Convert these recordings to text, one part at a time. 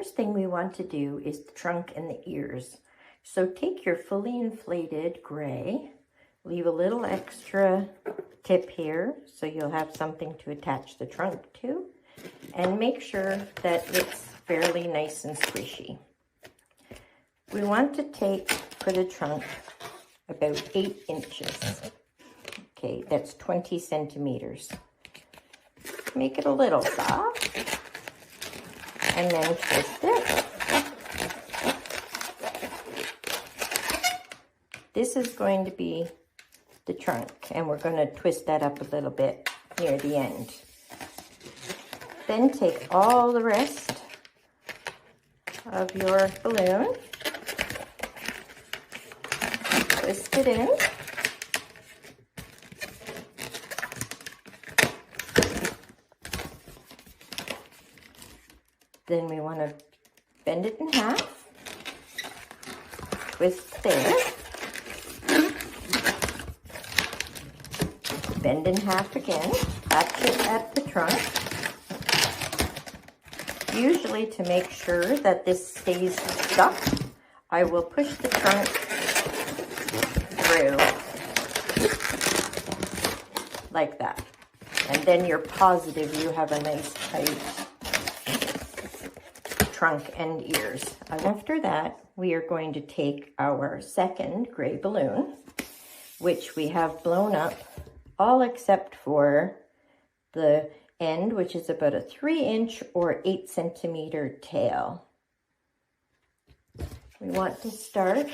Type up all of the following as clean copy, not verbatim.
first thing we want to do is the trunk and the ears. So take your fully inflated gray, leave a little extra tip here so you'll have something to attach the trunk to, and make sure that it's fairly nice and squishy. We want to take for the trunk about 8 inches. Okay, that's 20 centimeters. Make it a little soft and then twist it. This is going to be the trunk, and we're going to twist that up a little bit near the end. Then take all the rest of your balloon, twist it in, then we want to bend it in half, twist there, bend in half again, attach it at the trunk. Usually, to make sure that this stays stuck, I will push the trunk through like that. And then you're positive you have a nice tight trunk and ears. After that, we are going to take our second gray balloon, which we have blown up all except for the end, which is about a 3-inch or 8 centimeter tail. We want to start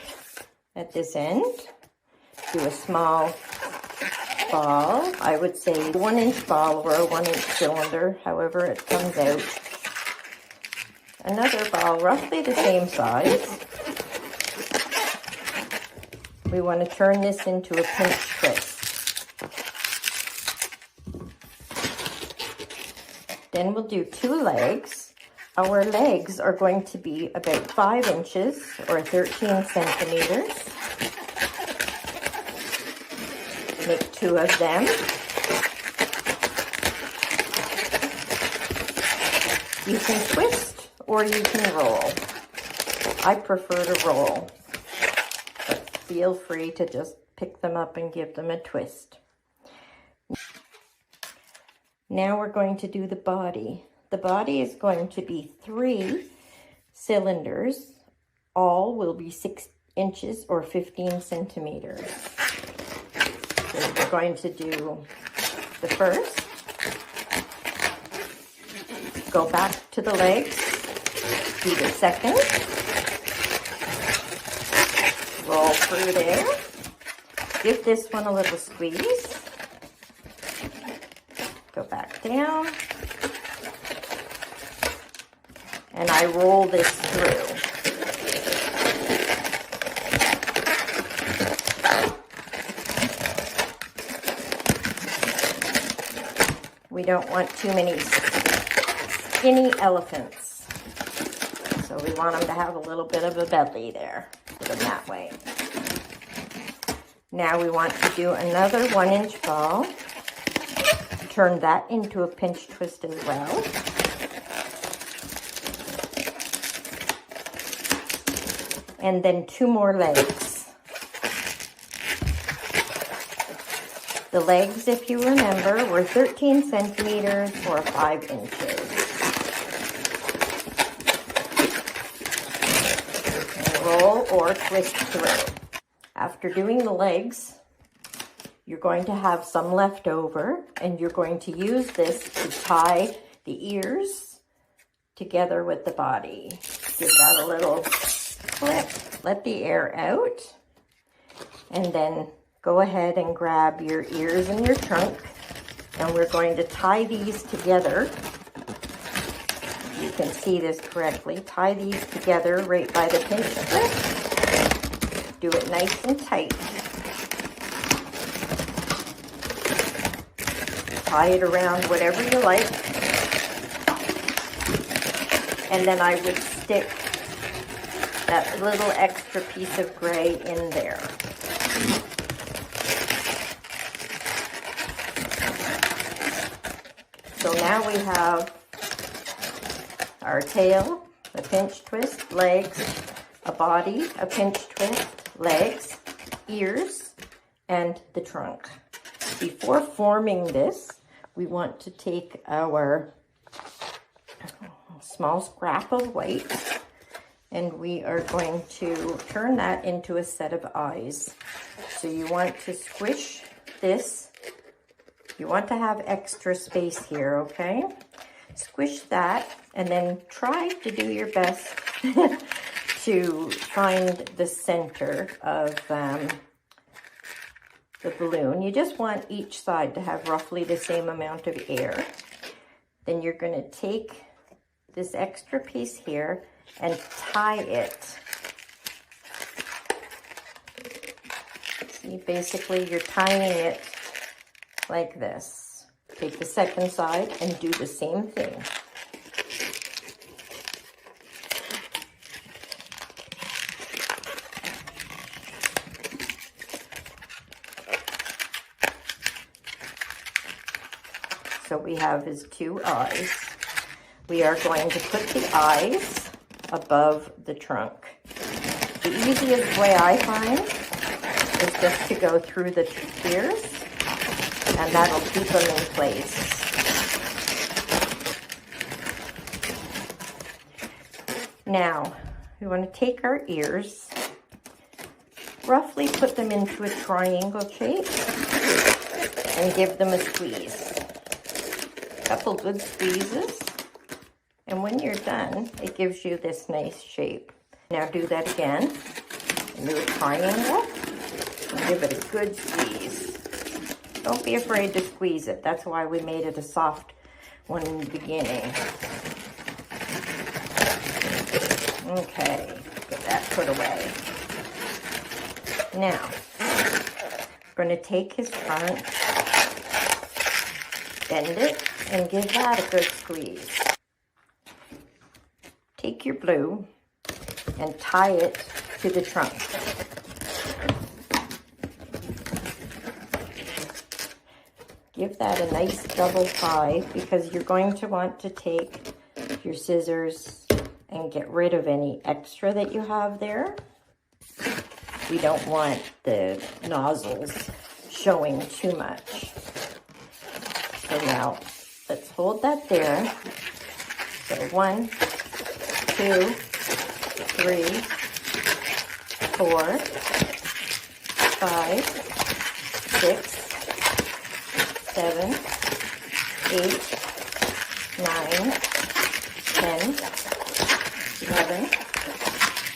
at this end, do a small ball. I would say 1-inch ball or a 1-inch cylinder, however it comes out. Another ball roughly the same size. We want to turn this into a pinch twist. Then we'll do 2 legs. Our legs are going to be about 5 inches or 13 centimeters. Make 2 of them. You can twist or you can roll. I prefer to roll, but feel free to just pick them up and give them a twist. Now we're going to do the body. The body is going to be 3 cylinders. All will be 6 inches or 15 centimeters. So we're going to do the first. Go back to the legs. Do the second. Roll through there. Give this one a little squeeze. Go back down, and I roll this through. We don't want too many skinny elephants, so we want them to have a little bit of a belly there, put them that way. Now we want to do another 1-inch ball. Turn that into a pinch twist as well. And then 2 more legs. The legs, if you remember, were 13 centimeters or 5 inches. And roll or twist through. After doing the legs, you're going to have some left over, and you're going to use this to tie the ears together with the body. Give that a little clip, let the air out, and then go ahead and grab your ears and your trunk, and we're going to tie these together. You can see this correctly. Tie these together right by the pinch twist. Do it nice and tight. Tie it around whatever you like. And then I would stick that little extra piece of gray in there. So now we have our tail, a pinch twist, legs, a body, a pinch twist, legs, ears, and the trunk. Before forming this, we want to take our small scrap of white and we are going to turn that into a set of eyes. So you want to squish this. You want to have extra space here, okay? Squish that and then try to do your best to find the center of the balloon. You just want each side to have roughly the same amount of air. Then you're going to take this extra piece here and tie it. See, basically you're tying it like this. Take the second side and do the same thing. So we have his two eyes. We are going to put the eyes above the trunk. The easiest way I find is just to go through the ears, and that'll keep them in place. Now, we want to take our ears, roughly put them into a triangle shape, and give them a squeeze. Couple good squeezes, and when you're done, it gives you this nice shape. Now do that again, and do a triangle, and give it a good squeeze. Don't be afraid to squeeze it. That's why we made it a soft one in the beginning. Okay, get that put away. Now, we're going to take his front, bend it, and give that a good squeeze. Take your blue and tie it to the trunk. Give that a nice double tie because you're going to want to take your scissors and get rid of any extra that you have there. We don't want the nozzles showing too much. So now, let's hold that there. So 1, 2, 3, 4, 5, 6, 7, 8, 9, 10, 11,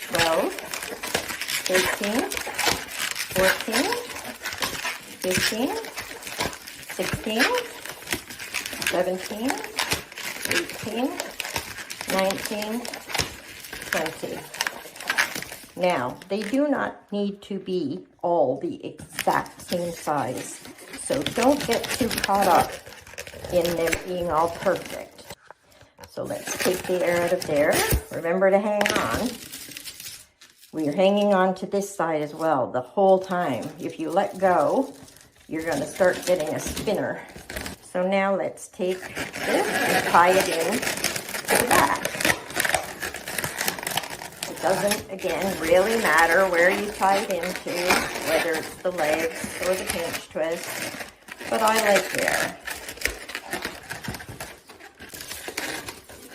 12, 13, 14, 15, 16, 17, 18, 19, 20. Now, they do not need to be all the exact same size, so don't get too caught up in them being all perfect. So let's take the air out of there. Remember to hang on. We're hanging on to this side as well the whole time. If you let go, you're going to start getting a spinner. So now let's take this and tie it in to the back. It doesn't, again, really matter where you tie it into, whether it's the legs or the pinch twist, but I like there.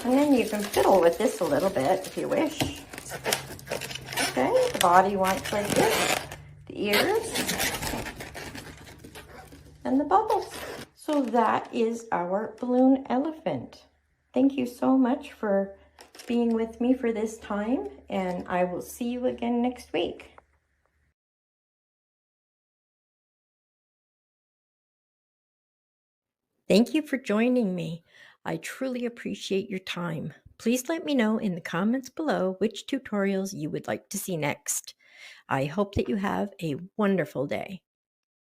And then you can fiddle with this a little bit if you wish. Okay, the body wants like this, the ears, and the bubbles. So that is our balloon elephant. Thank you so much for being with me for this time, and I will see you again next week. Thank you for joining me. I truly appreciate your time. Please let me know in the comments below which tutorials you would like to see next. I hope that you have a wonderful day.